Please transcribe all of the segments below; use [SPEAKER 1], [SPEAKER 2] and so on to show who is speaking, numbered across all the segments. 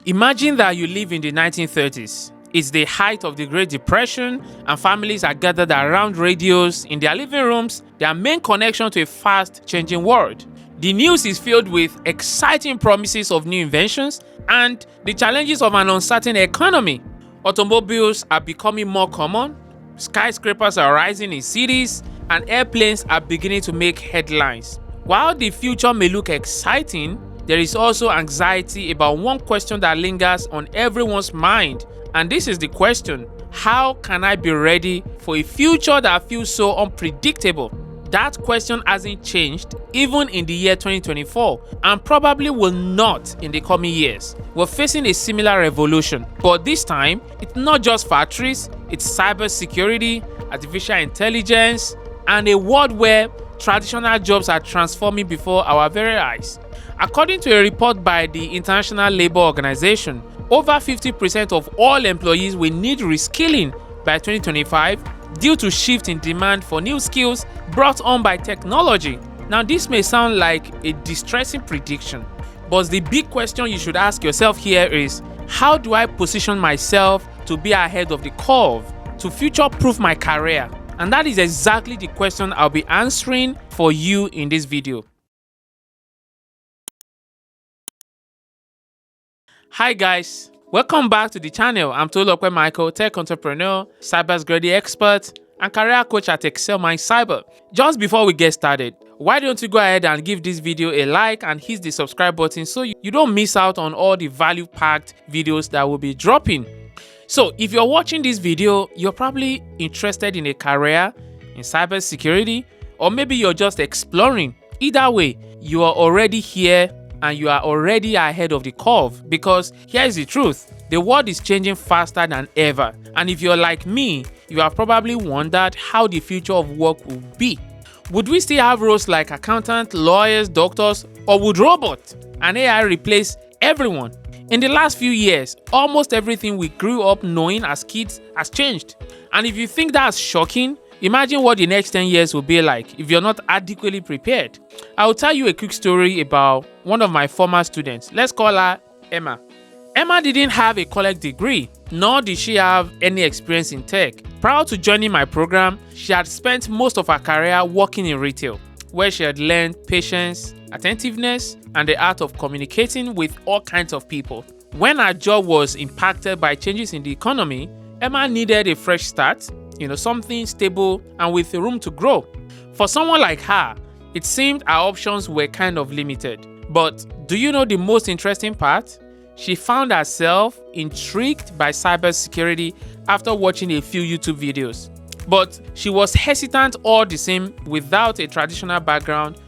[SPEAKER 1] Imagine that you live in the 1930s. It's the height of the Great Depression, and families are gathered around radios in their living rooms, their main connection to a fast-changing world. The news is filled with exciting promises of new inventions and the challenges of an uncertain economy. Automobiles are becoming more common, skyscrapers are rising in cities, and airplanes are beginning to make headlines. While the future may look exciting, there is also anxiety about one question that lingers on everyone's mind. And this is the question: how can I be ready for a future that feels so unpredictable? That question hasn't changed even in the year 2024 and probably will not in the coming years. We're facing a similar revolution, but this time it's not just factories, it's cybersecurity, artificial intelligence, and a world where traditional jobs are transforming before our very eyes. According to a report by the International Labour Organization, over 50% of all employees will need reskilling by 2025 due to shift in demand for new skills brought on by technology. Now, this may sound like a distressing prediction, but the big question you should ask yourself here is, how do I position myself to be ahead of the curve, to future-proof my career? And that is exactly the question I'll be answering for you in this video. Hi guys, welcome back to the channel. I'm Tolokwe Michael, tech entrepreneur, cybersecurity expert, and career coach at Excel Mind Cyber. Just before we get started, why don't you go ahead and give this video a like and hit the subscribe button so you don't miss out on all the value-packed videos that will be dropping. So if you're watching this video, you're probably interested in a career in cybersecurity, or maybe you're just exploring. Either way, you are already here and you are already ahead of the curve, because here is the truth: the world is changing faster than ever. And if you're like me, you have probably wondered how the future of work will be. Would we still have roles like accountants, lawyers, doctors, or would robots and AI replace everyone? In the last few years, almost everything we grew up knowing as kids has changed. And if you think that's shocking, imagine what the next 10 years will be like if you're not adequately prepared. I'll tell you a quick story about one of my former students. Let's call her Emma. Emma didn't have a college degree, nor did she have any experience in tech. Prior to joining my program, she had spent most of her career working in retail, where she had learned patience, attentiveness, and the art of communicating with all kinds of people. When her job was impacted by changes in the economy, Emma needed a fresh start, something stable and with room to grow. For someone like her, it seemed her options were kind of limited. But do you know the most interesting part? She found herself intrigued by cybersecurity after watching a few YouTube videos. But she was hesitant all the same without a traditional background,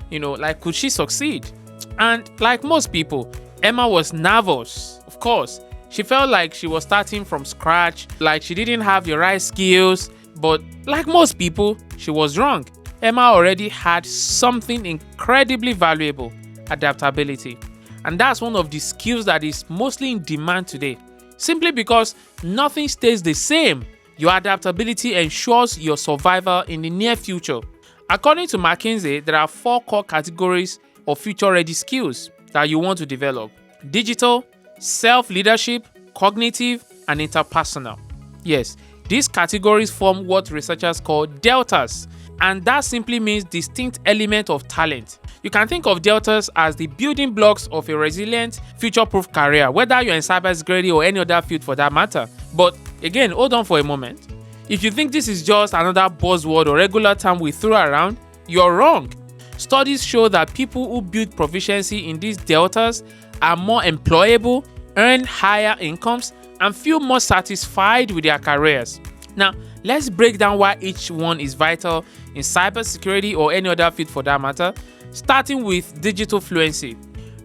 [SPEAKER 1] could she succeed? And like most people, Emma was nervous, of course. She felt like she was starting from scratch, like she didn't have the right skills, but like most people, she was wrong. Emma already had something incredibly valuable: adaptability. And that's one of the skills that is mostly in demand today. Simply because nothing stays the same, your adaptability ensures your survival in the near future. According to McKinsey, there are 4 core categories of future-ready skills that you want to develop: digital, self-leadership, cognitive, and interpersonal. Yes, these categories form what researchers call deltas, and that simply means distinct element of talent. You can think of deltas as the building blocks of a resilient, future-proof career, whether you're in cybersecurity or any other field for that matter. But again, hold on for a moment. If you think this is just another buzzword or regular term we throw around, you're wrong. Studies show that people who build proficiency in these deltas are more employable, earn higher incomes, and feel more satisfied with their careers. Now, let's break down why each one is vital in cybersecurity or any other field for that matter, starting with digital fluency.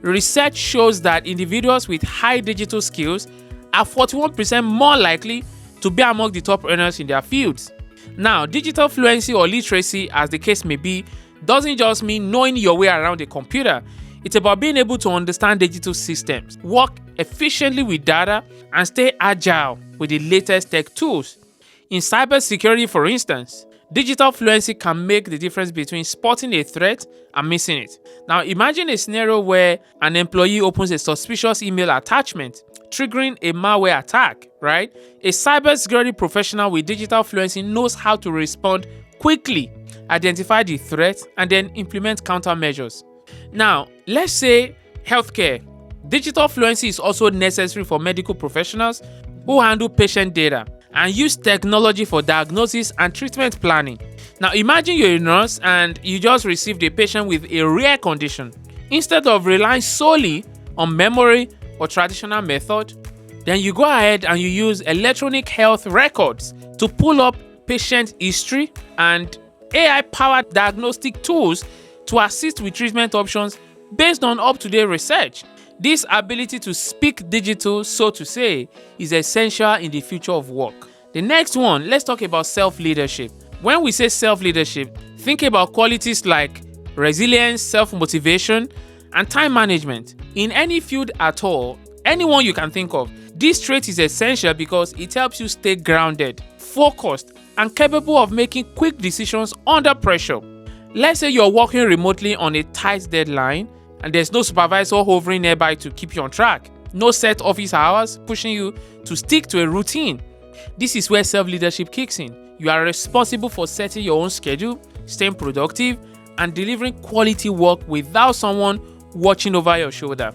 [SPEAKER 1] Research shows that individuals with high digital skills are 41% more likely to be among the top earners in their fields. Now, digital fluency or literacy, as the case may be, doesn't just mean knowing your way around a computer. It's about being able to understand digital systems, work efficiently with data, and stay agile with the latest tech tools. In cybersecurity, for instance, digital fluency can make the difference between spotting a threat and missing it. Now, imagine a scenario where an employee opens a suspicious email attachment triggering a malware attack, right? A cybersecurity professional with digital fluency knows how to respond quickly, identify the threat, and then implement countermeasures. Now, let's say healthcare. Digital fluency is also necessary for medical professionals who handle patient data and use technology for diagnosis and treatment planning. Now, imagine you're a nurse and you just received a patient with a rare condition. Instead of relying solely on memory or traditional method, then you go ahead and you use electronic health records to pull up patient history and AI-powered diagnostic tools to assist with treatment options based on up-to-date research. This ability to speak digital, so to say, is essential in the future of work. The next one, let's talk about self-leadership. When we say self-leadership, think about qualities like resilience, self-motivation, and time management. In any field at all, anyone you can think of, this trait is essential because it helps you stay grounded, focused, and capable of making quick decisions under pressure. Let's say you're working remotely on a tight deadline and there's no supervisor hovering nearby to keep you on track. No set office hours pushing you to stick to a routine. This is where self-leadership kicks in. You are responsible for setting your own schedule, staying productive, and delivering quality work without someone watching over your shoulder.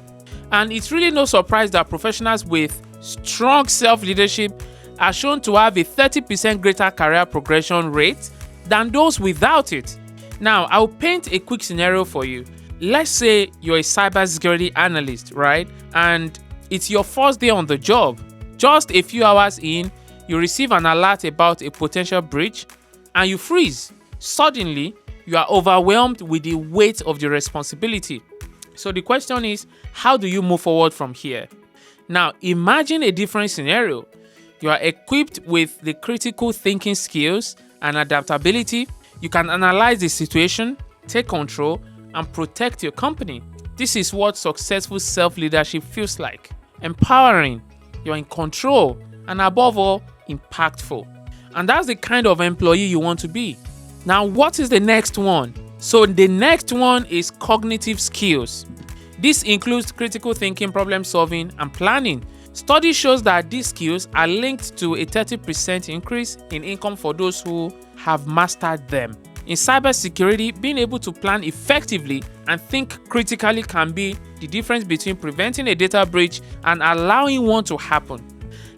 [SPEAKER 1] And it's really no surprise that professionals with strong self-leadership are shown to have a 30% greater career progression rate than those without it. Now, I'll paint a quick scenario for you. Let's say you're a cybersecurity analyst, right? And it's your first day on the job. Just a few hours in, you receive an alert about a potential breach and you freeze. Suddenly, you are overwhelmed with the weight of the responsibility. So the question is, how do you move forward from here? Now, imagine a different scenario. You are equipped with the critical thinking skills and adaptability. You can analyze the situation, take control, and protect your company. This is what successful self-leadership feels like. Empowering, you're in control, and above all, impactful. And that's the kind of employee you want to be. Now, what is the next one? So the next one is cognitive skills. This includes critical thinking, problem solving, and planning. Study shows that these skills are linked to a 30% increase in income for those who have mastered them. In cybersecurity, being able to plan effectively and think critically can be the difference between preventing a data breach and allowing one to happen.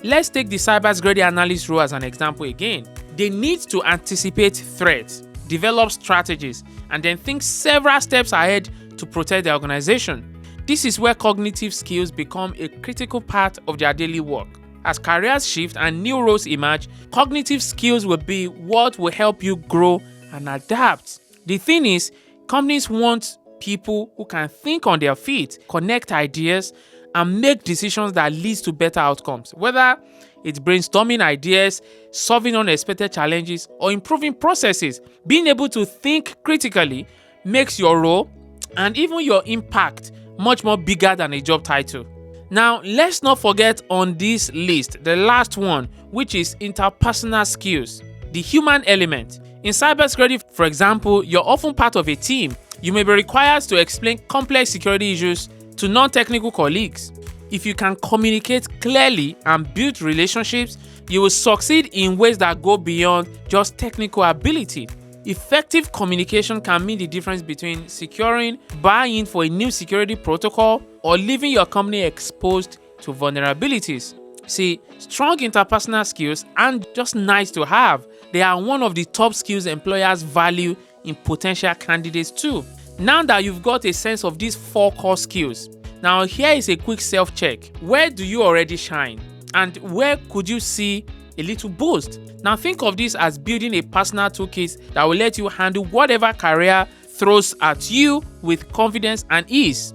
[SPEAKER 1] Let's take the cybersecurity analyst role as an example again. They need to anticipate threats, develop strategies, and then think several steps ahead to protect the organization. This is where cognitive skills become a critical part of their daily work. As careers shift and new roles emerge, cognitive skills will be what will help you grow and adapt. The thing is, companies want people who can think on their feet, connect ideas, and make decisions that lead to better outcomes. Whether it's brainstorming ideas, solving unexpected challenges, or improving processes, being able to think critically makes your role and even your impact much more bigger than a job title. Now, let's not forget on this list, the last one, which is interpersonal skills, the human element. In cybersecurity, for example, you're often part of a team. You may be required to explain complex security issues to non-technical colleagues. If you can communicate clearly and build relationships, you will succeed in ways that go beyond just technical ability. Effective communication can mean the difference between securing buy-in for a new security protocol or leaving your company exposed to vulnerabilities. See, strong interpersonal skills aren't just nice to have. They are one of the top skills employers value in potential candidates too. Now that you've got a sense of these 4 core skills, now here is a quick self-check. Where do you already shine? And where could you see a little boost? Now think of this as building a personal toolkit that will let you handle whatever career throws at you with confidence and ease.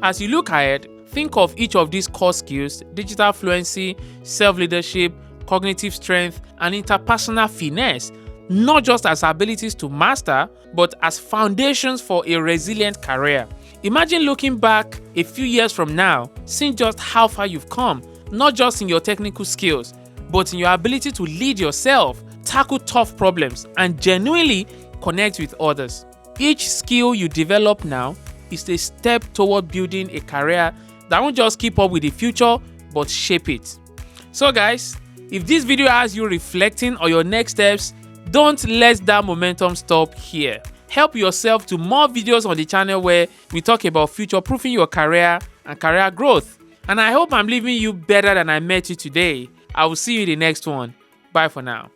[SPEAKER 1] As you look ahead, think of each of these core skills: digital fluency, self-leadership, cognitive strength, and interpersonal finesse, not just as abilities to master, but as foundations for a resilient career. Imagine looking back a few years from now, seeing just how far you've come, not just in your technical skills, but in your ability to lead yourself, tackle tough problems, and genuinely connect with others. Each skill you develop now is a step toward building a career that won't just keep up with the future, but shape it. So guys, if this video has you reflecting on your next steps, don't let that momentum stop here. Help yourself to more videos on the channel where we talk about future-proofing your career and career growth. And I hope I'm leaving you better than I met you today. I will see you in the next one. Bye for now.